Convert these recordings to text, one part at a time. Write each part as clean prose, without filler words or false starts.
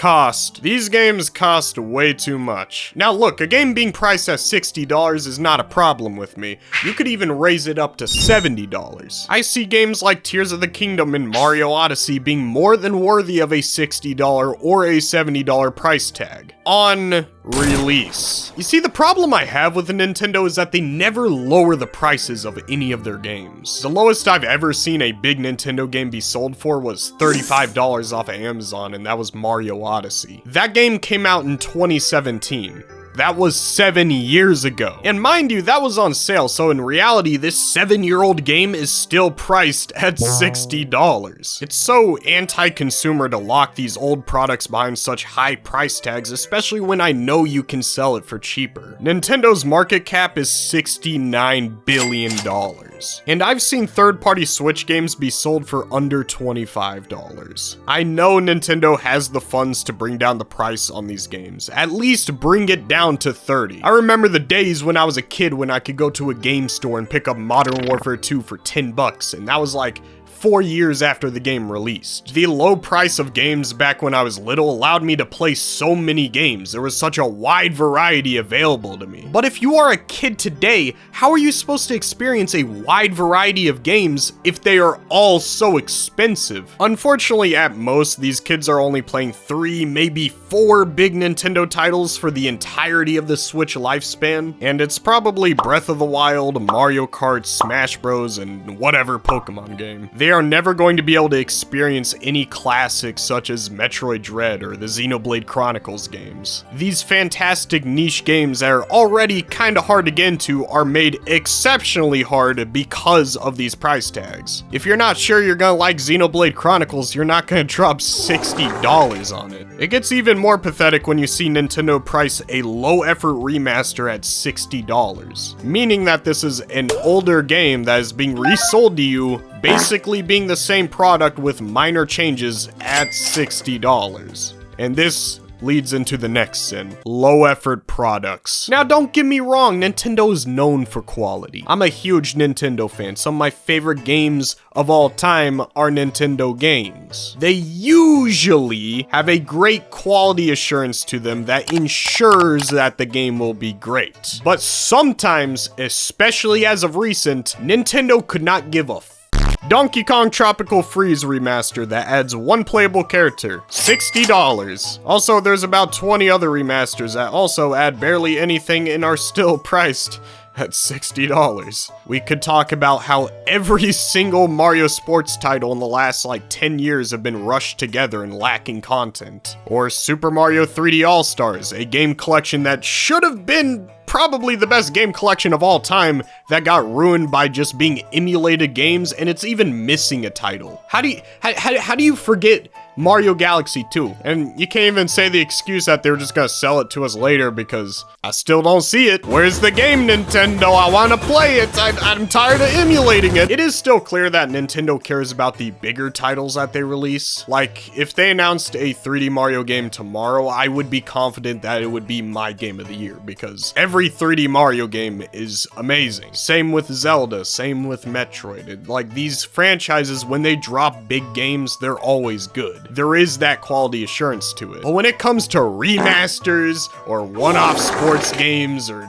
cost. These games cost way too much. Now look, a game being priced at $60 is not a problem with me. You could even raise it up to $70. I see games like Tears of the Kingdom and Mario Odyssey being more than worthy of a $60 or a $70 price tag on release. You see, the problem I have with Nintendo is that they never lower the prices of any of their games. The lowest I've ever seen a big Nintendo game be sold for was $35 off of Amazon, and that was Mario Odyssey. That game came out in 2017. That was 7 years ago. And mind you, that was on sale, so in reality, this 7-year-old game is still priced at $60. It's so anti-consumer to lock these old products behind such high price tags, especially when I know you can sell it for cheaper. Nintendo's market cap is $69 billion. And I've seen third-party Switch games be sold for under $25. I know Nintendo has the funds to bring down the price on these games. At least bring it down to $30. I remember the days when I was a kid when I could go to a game store and pick up Modern Warfare 2 for $10, and that was like 4 years after the game released. The low price of games back when I was little allowed me to play so many games. There was such a wide variety available to me. But if you are a kid today, how are you supposed to experience a wide variety of games if they are all so expensive? Unfortunately, at most, these kids are only playing 3, maybe 4 big Nintendo titles for the entirety of the Switch lifespan, and it's probably Breath of the Wild, Mario Kart, Smash Bros, and whatever Pokemon game. They are never going to be able to experience any classics such as Metroid Dread or the Xenoblade Chronicles games. These fantastic niche games that are already kinda hard to get into are made exceptionally hard because of these price tags. If you're not sure you're gonna like Xenoblade Chronicles, you're not gonna drop $60 on it. It gets even more pathetic when you see Nintendo price a low-effort remaster at $60, meaning that this is an older game that is being resold to you, basically being the same product with minor changes at $60. And this leads into the next sin, low effort products. Now don't get me wrong, Nintendo is known for quality. I'm a huge Nintendo fan. Some of my favorite games of all time are Nintendo games. They usually have a great quality assurance to them that ensures that the game will be great. But sometimes, especially as of recent, Nintendo could not give a Donkey Kong Tropical Freeze remaster that adds 1 playable character, $60. Also, there's about 20 other remasters that also add barely anything and are still priced at $60. We could talk about how every single Mario sports title in the last like 10 years have been rushed together and lacking content. Or Super Mario 3D All-Stars, a game collection that should have been probably the best game collection of all time that got ruined by just being emulated games, and it's even missing a title. How do you forget Mario Galaxy 2? And you can't even say the excuse that they were just gonna sell it to us later because I still don't see it. Where's the game, Nintendo? I wanna play it. I'm tired of emulating it. It is still clear that Nintendo cares about the bigger titles that they release. Like, if they announced a 3D Mario game tomorrow, I would be confident that it would be my game of the year because every 3D Mario game is amazing. Same with Zelda, same with Metroid. Like, these franchises, when they drop big games, they're always good. There is that quality assurance to it. But when it comes to remasters or one-off sports games or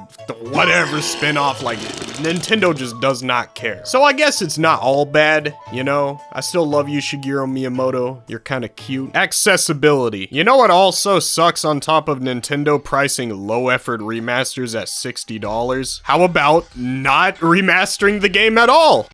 whatever spin-off, like, Nintendo just does not care. So I guess it's not all bad, you know? I still love you, Shigeru Miyamoto. You're kind of cute. Accessibility. You know what also sucks on top of Nintendo pricing low-effort remasters at $60? How about not remastering the game at all?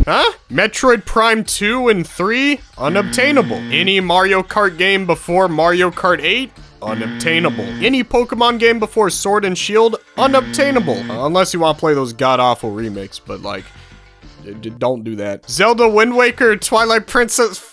Huh? Metroid Prime 2 and 3? Unobtainable. Any Mario Kart game before Mario Kart 8? Unobtainable. Any Pokemon game before Sword and Shield? Unobtainable. Unless you want to play those god-awful remakes, but like, don't do that. Zelda Wind Waker, Twilight Princess,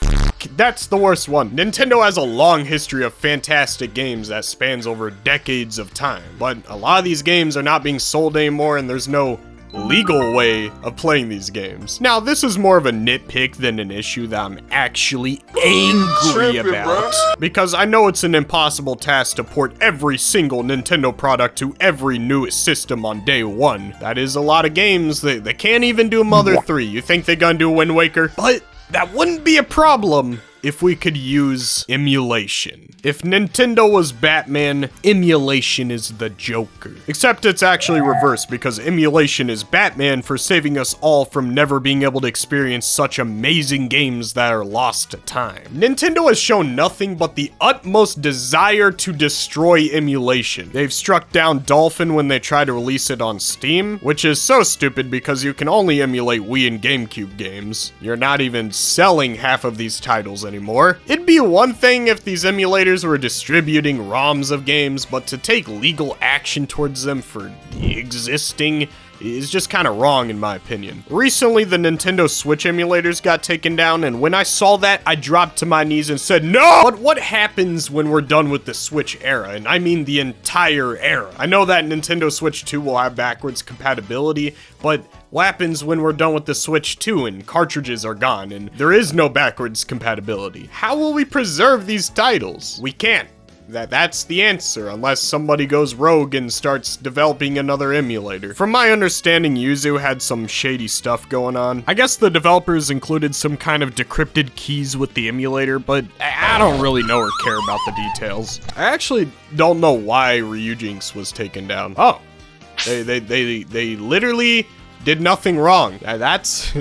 that's the worst one. Nintendo has a long history of fantastic games that spans over decades of time, but a lot of these games are not being sold anymore and there's no legal way of playing these games. Now, this is more of a nitpick than an issue that I'm actually angry about, because I know it's an impossible task to port every single Nintendo product to every newest system on day one. That is a lot of games. They can't even do Mother 3. You think they're gonna do Wind Waker? But that wouldn't be a problem if we could use emulation. If Nintendo was Batman, emulation is the Joker. Except it's actually reversed, because emulation is Batman for saving us all from never being able to experience such amazing games that are lost to time. Nintendo has shown nothing but the utmost desire to destroy emulation. They've struck down Dolphin when they tried to release it on Steam, which is so stupid because you can only emulate Wii and GameCube games. You're not even selling half of these titles anymore. It'd be one thing if these emulators were distributing ROMs of games, but to take legal action towards them for existing is just kind of wrong in my opinion. Recently, the Nintendo Switch emulators got taken down, and when I saw that, I dropped to my knees and said, no! But what happens when we're done with the Switch era? And I mean the entire era. I know that Nintendo Switch 2 will have backwards compatibility, but what happens when we're done with the Switch 2 and cartridges are gone and there is no backwards compatibility? How will we preserve these titles? We can't. That's the answer, unless somebody goes rogue and starts developing another emulator. From my understanding, Yuzu had some shady stuff going on. I guess the developers included some kind of decrypted keys with the emulator, but I don't really know or care about the details. I actually don't know why Ryujinx was taken down. Oh, they literally did nothing wrong. That's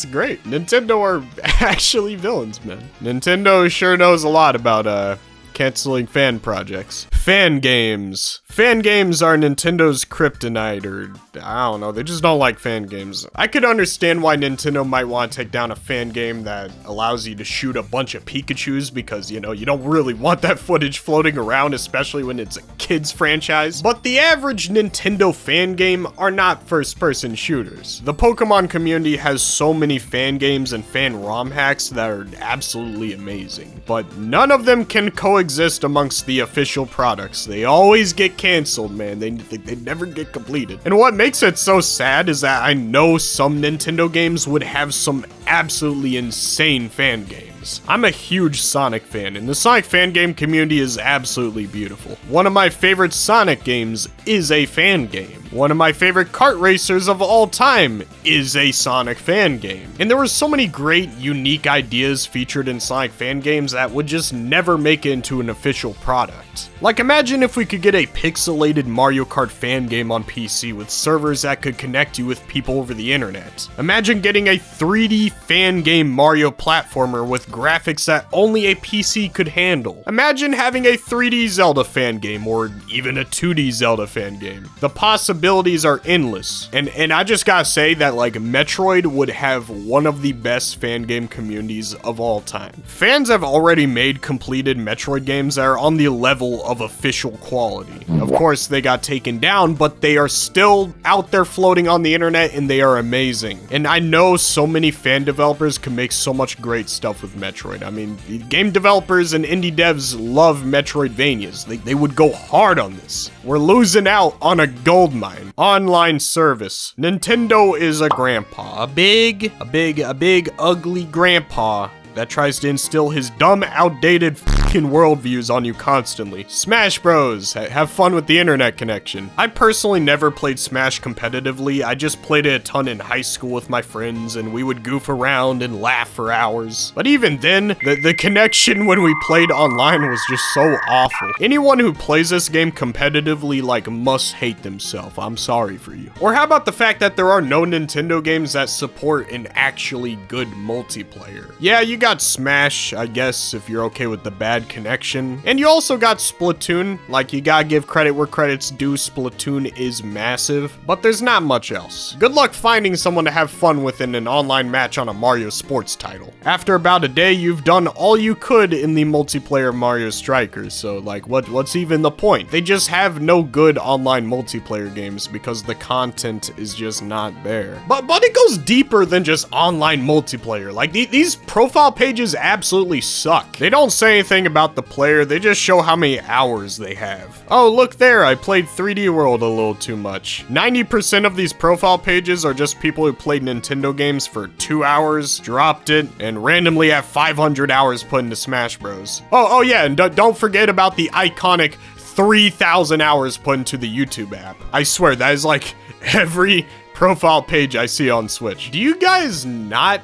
great. Nintendo are actually villains, man. Nintendo sure knows a lot about canceling fan projects. Fan games. Fan games are Nintendo's kryptonite, or I don't know, they just don't like fan games. I could understand why Nintendo might want to take down a fan game that allows you to shoot a bunch of Pikachus, because, you know, you don't really want that footage floating around, especially when it's a kid's franchise. But the average Nintendo fan game are not first-person shooters. The Pokemon community has so many fan games and fan ROM hacks that are absolutely amazing, but none of them can coexist amongst the official products. They always get canceled, man. They never get completed. And what makes it so sad is that I know some Nintendo games would have some absolutely insane fan games. I'm a huge Sonic fan, and the Sonic fan game community is absolutely beautiful. One of my favorite Sonic games is a fan game. One of my favorite kart racers of all time is a Sonic fan game. And there were so many great, unique ideas featured in Sonic fan games that would just never make it into an official product. Like, imagine if we could get a pixelated Mario Kart fan game on PC with servers that could connect you with people over the internet. Imagine getting a 3D fan game Mario platformer with graphics that only a PC could handle. Imagine having a 3D Zelda fan game, or even a 2D Zelda fan game. The possibilities are endless. And I just gotta say that, like, Metroid would have one of the best fan game communities of all time. Fans have already made completed Metroid games that are on the level of official quality. Of course, they got taken down, but they are still out there floating on the internet, and they are amazing. And I know so many fan developers can make so much great stuff with Metroid. I mean, game developers and indie devs love Metroidvanias. They would go hard on this. We're losing out on a goldmine. Online service. Nintendo is a grandpa. A big, ugly grandpa that tries to instill his dumb, outdated fucking worldviews on you constantly. Smash Bros. Have fun with the internet connection. I personally never played Smash competitively. I just played it a ton in high school with my friends, and we would goof around and laugh for hours. But even then, the connection when we played online was just so awful. Anyone who plays this game competitively, like, must hate themselves. I'm sorry for you. Or how about the fact that there are no Nintendo games that support an actually good multiplayer? Yeah, you got Smash, I guess, if you're okay with the bad connection. And you also got Splatoon. Like, you gotta give credit where credit's due. Splatoon is massive, but there's not much else. Good luck finding someone to have fun with in an online match on a Mario sports title. After about a day, you've done all you could in the multiplayer Mario Strikers, so, like, what's even the point? They just have no good online multiplayer games because the content is just not there. But it goes deeper than just online multiplayer. Like, these profile pages absolutely suck. They don't say anything about the player, they just show how many hours they have. Oh, look there, I played 3D World a little too much. 90% of these profile pages are just people who played Nintendo games for 2 hours, dropped it, and randomly have 500 hours put into Smash Bros. Oh yeah, and don't forget about the iconic 3,000 hours put into the YouTube app. I swear, that is like every profile page I see on Switch. Do you guys not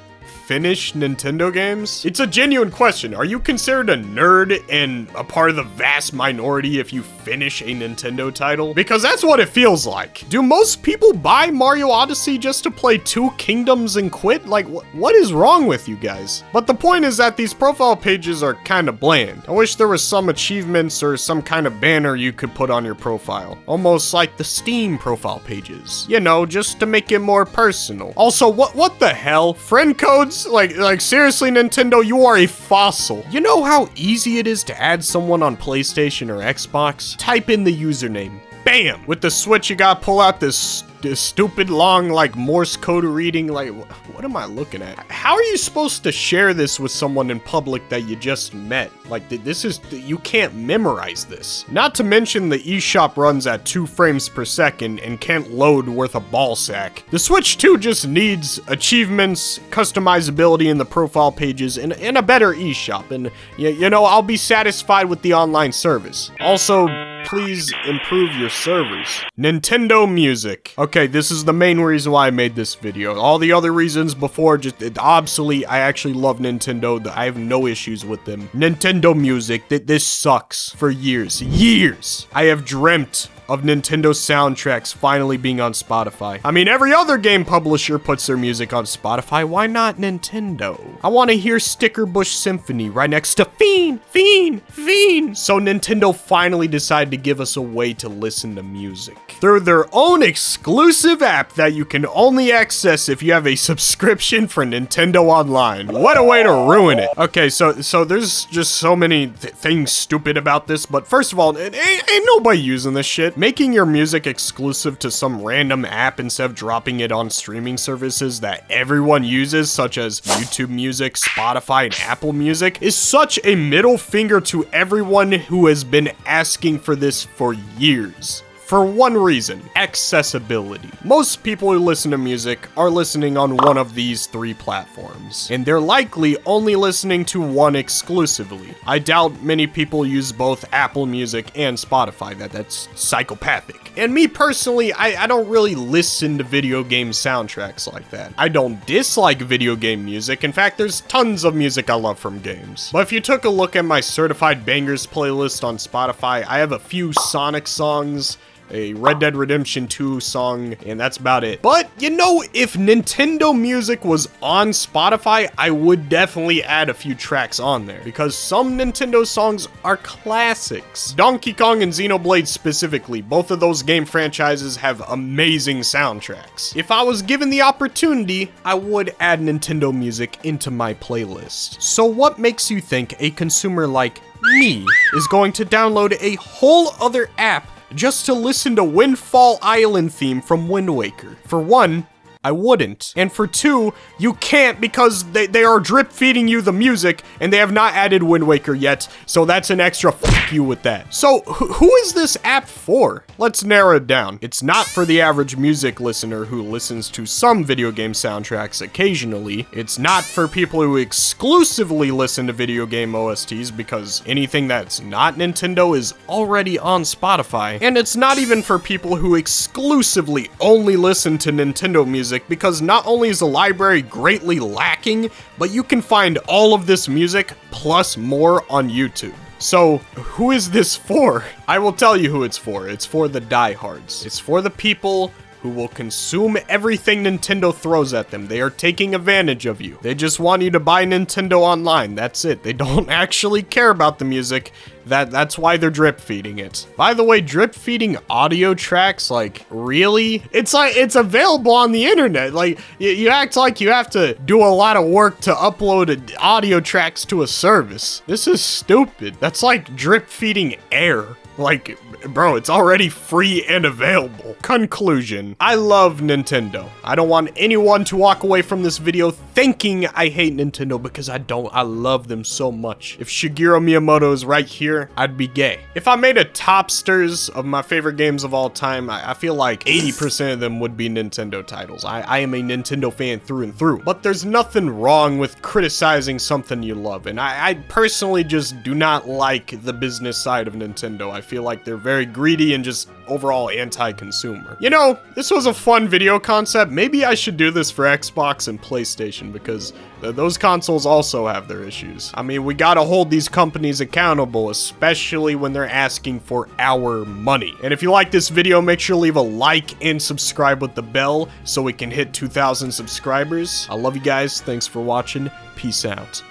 finish Nintendo games? It's a genuine question. Are you considered a nerd and a part of the vast minority if you finish a Nintendo title? Because that's what it feels like. Do most people buy Mario Odyssey just to play 2 Kingdoms and quit? Like, what is wrong with you guys? But the point is that these profile pages are kind of bland. I wish there was some achievements or some kind of banner you could put on your profile. Almost like the Steam profile pages. You know, just to make it more personal. Also, what the hell? Friend codes? Like seriously, Nintendo, you are a fossil. You know how easy it is to add someone on PlayStation or Xbox? Type in the username. Bam! With the Switch, you gotta pull out this stupid long, like, Morse code reading. Like, what am I looking at? How are you supposed to share this with someone in public that you just met? Like, this is, you can't memorize this. Not to mention the eShop runs at 2 frames per second and can't load worth a ball sack. The Switch 2 just needs achievements, customizability in the profile pages, and a better eShop. And, you know, I'll be satisfied with the online service. Also, please improve your servers. Nintendo Music. Okay, this is the main reason why I made this video. All the other reasons before, just obsolete. I actually love Nintendo. I have no issues with them. Nintendo Music. This sucks for years. Years! I have dreamt of Nintendo soundtracks finally being on Spotify. I mean, every other game publisher puts their music on Spotify. Why not Nintendo? I want to hear Sticker Bush Symphony right next to Fiend, Fiend, Fiend. So Nintendo finally decided to give us a way to listen to music through their own exclusive app that you can only access if you have a subscription for Nintendo Online. What a way to ruin it. Okay, so there's just so many things stupid about this, but first of all, ain't nobody using this shit. Making your music exclusive to some random app instead of dropping it on streaming services that everyone uses, such as YouTube Music, Spotify, and Apple Music, is such a middle finger to everyone who has been asking for this for years. For one reason, accessibility. Most people who listen to music are listening on one of these 3 platforms, and they're likely only listening to one exclusively. I doubt many people use both Apple Music and Spotify. That's psychopathic. And me personally, I don't really listen to video game soundtracks like that. I don't dislike video game music. In fact, there's tons of music I love from games. But if you took a look at my Certified Bangers playlist on Spotify, I have a few Sonic songs, a Red Dead Redemption 2 song, and that's about it. But, you know, if Nintendo Music was on Spotify, I would definitely add a few tracks on there, because some Nintendo songs are classics. Donkey Kong and Xenoblade specifically, both of those game franchises have amazing soundtracks. If I was given the opportunity, I would add Nintendo Music into my playlist. So what makes you think a consumer like me is going to download a whole other app just to listen to Windfall Island theme from Wind Waker? For one, I wouldn't. And for 2, you can't, because they are drip feeding you the music and they have not added Wind Waker yet, so that's an extra fuck you with that. So who is this app for? Let's narrow it down. It's not for the average music listener who listens to some video game soundtracks occasionally. It's not for people who exclusively listen to video game OSTs, because anything that's not Nintendo is already on Spotify. And it's not even for people who exclusively only listen to Nintendo music, because not only is the library greatly lacking, but you can find all of this music plus more on YouTube. So, who is this for? I will tell you who it's for. It's for the diehards. It's for the people who will consume everything Nintendo throws at them. They are taking advantage of you. They just want you to buy Nintendo Online. That's it. They don't actually care about the music. That's why they're drip feeding it. By the way, drip feeding audio tracks, like, really? It's like, it's available on the internet. Like, you act like you have to do a lot of work to upload audio tracks to a service. This is stupid. That's like drip feeding air. Like, bro, it's already free and available. Conclusion. I love Nintendo. I don't want anyone to walk away from this video thinking I hate Nintendo, because I don't. I love them so much. If Shigeru Miyamoto is right here, I'd be gay. If I made a topsters of my favorite games of all time, I feel like 80% of them would be Nintendo titles. I am a Nintendo fan through and through. But there's nothing wrong with criticizing something you love. And I personally just do not like the business side of Nintendo. I feel like they're very greedy and just overall anti-consumer. You know, this was a fun video concept. Maybe I should do this for Xbox and PlayStation because those consoles also have their issues. I mean, we gotta hold these companies accountable, especially when they're asking for our money. And if you like this video, make sure to leave a like and subscribe with the bell so we can hit 2,000 subscribers. I love you guys. Thanks for watching. Peace out.